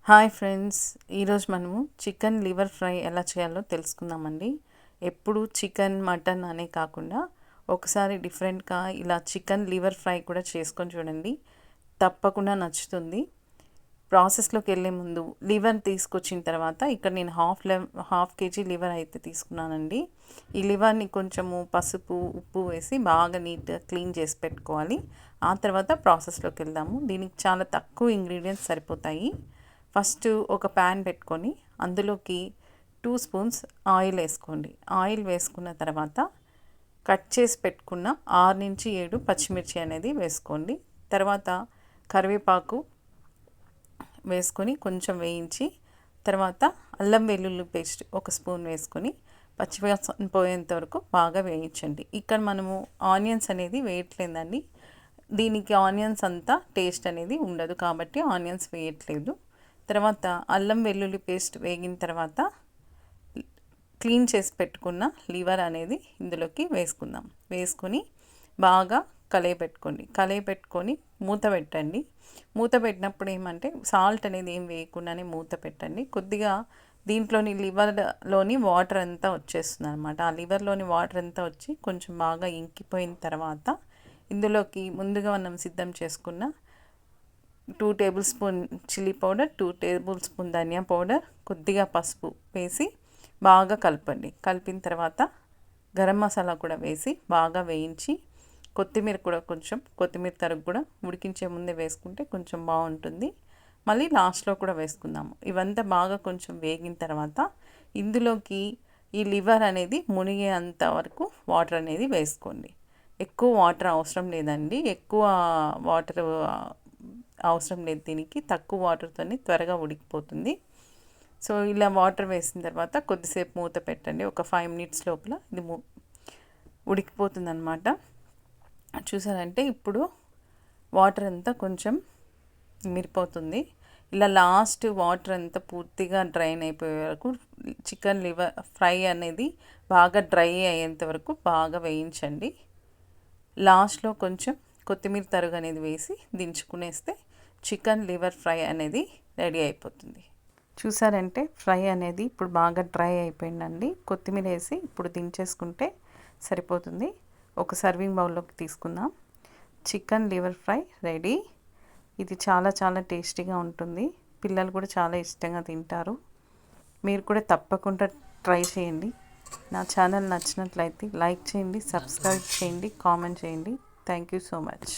Hi friends, ఈరోజు మనము chicken liver fry ఎలా చేయాలో తెలుసుకుందామండి. ఎప్పుడు చికెన్ మటన్ అనే కాకుండా ఒకసారి డిఫరెంట్గా ఇలా చికెన్ లివర్ ఫ్రై కూడా చేసుకొని చూడండి, తప్పకుండా నచ్చుతుంది. ప్రాసెస్లోకి వెళ్ళే ముందు లివర్ తీసుకొచ్చిన తర్వాత ఇక్కడ నేను హాఫ్ కేజీ లివర్ అయితే తీసుకున్నానండి. ఈ లివర్ని కొంచెము పసుపు ఉప్పు వేసి బాగా నీట్గా క్లీన్ చేసి పెట్టుకోవాలి. ఆ తర్వాత ప్రాసెస్లోకి వెళ్దాము. దీనికి చాలా తక్కువ ఇంగ్రీడియంట్స్ సరిపోతాయి. ఫస్ట్ ఒక ప్యాన్ పెట్టుకొని అందులోకి 2 స్పూన్స్ ఆయిల్ వేసుకోండి. ఆయిల్ వేసుకున్న తర్వాత కట్ చేసి పెట్టుకున్న 6 నుంచి 7 పచ్చిమిర్చి అనేది వేసుకోండి. తర్వాత కరివేపాకు వేసుకొని కొంచెం వేయించి తర్వాత అల్లం వెల్లుల్లి పేస్ట్ 1 స్పూన్ వేసుకొని పచ్చివాసన పోయేంత వరకు బాగా వేయించండి. ఇక్కడ మనము ఆనియన్స్ అనేది వేయట్లేదండి. దీనికి ఆనియన్స్ అంతా టేస్ట్ అనేది ఉండదు కాబట్టి ఆనియన్స్ వేయట్లేదు. తర్వాత అల్లం వెల్లుల్లి పేస్ట్ వేగిన తర్వాత క్లీన్ చేసి పెట్టుకున్న లివర్ అనేది ఇందులోకి వేసుకుందాం. వేసుకొని బాగా కలయపెట్టుకొని మూత పెట్టండి. మూత పెట్టినప్పుడు ఏమంటే సాల్ట్ అనేది ఏం వేయకుండానే మూత పెట్టండి. కొద్దిగా దీంట్లోని లివర్లోని వాటర్ అంతా వచ్చేస్తుంది అనమాట. ఆ లివర్లోని వాటర్ అంతా వచ్చి కొంచెం బాగా ఇంకిపోయిన తర్వాత ఇందులోకి ముందుగా మనం సిద్ధం చేసుకున్న 2 table spoon chilli powder, 2 table spoon ధనియా పౌడర్, కొద్దిగా పసుపు వేసి బాగా కలపండి. కలిపిన తర్వాత గరం మసాలా కూడా వేసి బాగా వేయించి కొత్తిమీర తరుగు కూడా ఉడికించే ముందే వేసుకుంటే కొంచెం బాగుంటుంది. మళ్ళీ లాస్ట్లో కూడా వేసుకుందాము. ఇవంతా బాగా కొంచెం వేగిన తర్వాత ఇందులోకి ఈ లివర్ అనేది మునిగేంత వరకు వాటర్ అనేది వేసుకోండి. ఎక్కువ వాటర్ అవసరం లేదండి. ఎక్కువ వాటర్ అవసరం లేదు. దీనికి తక్కువ వాటర్తోనే త్వరగా ఉడికిపోతుంది. సో ఇలా వాటర్ వేసిన తర్వాత కొద్దిసేపు మూత పెట్టండి. ఒక 5 మినిట్స్ లోపల ఇది ఉడికిపోతుంది అనమాట. చూసారంటే ఇప్పుడు వాటర్ అంతా కొంచెం మిరిపోతుంది. ఇలా లాస్ట్ వాటర్ అంతా పూర్తిగా డ్రైన్ అయిపోయే వరకు చికెన్ లివర్ ఫ్రై అనేది బాగా డ్రై అయ్యేంత వరకు బాగా వేయించండి. లాస్ట్లో కొంచెం కొత్తిమీర తరుగు అనేది వేసి దించుకునేస్తే చికెన్ లివర్ ఫ్రై అనేది రెడీ అయిపోతుంది. చూసారంటే ఫ్రై అనేది ఇప్పుడు బాగా డ్రై అయిపోయిందండి. కొత్తిమీర వేసి ఇప్పుడు దించేసుకుంటే సరిపోతుంది. ఒక సర్వింగ్ బౌల్లోకి తీసుకుందాం. Chicken liver fry ready. ఇది చాలా చాలా టేస్టీగా ఉంటుంది. పిల్లలు కూడా చాలా ఇష్టంగా తింటారు. మీరు కూడా తప్పకుండా ట్రై చేయండి. నా ఛానల్ నచ్చినట్లయితే లైక్ చేయండి, సబ్స్క్రైబ్ చేయండి, కామెంట్ చేయండి. Thank you so much.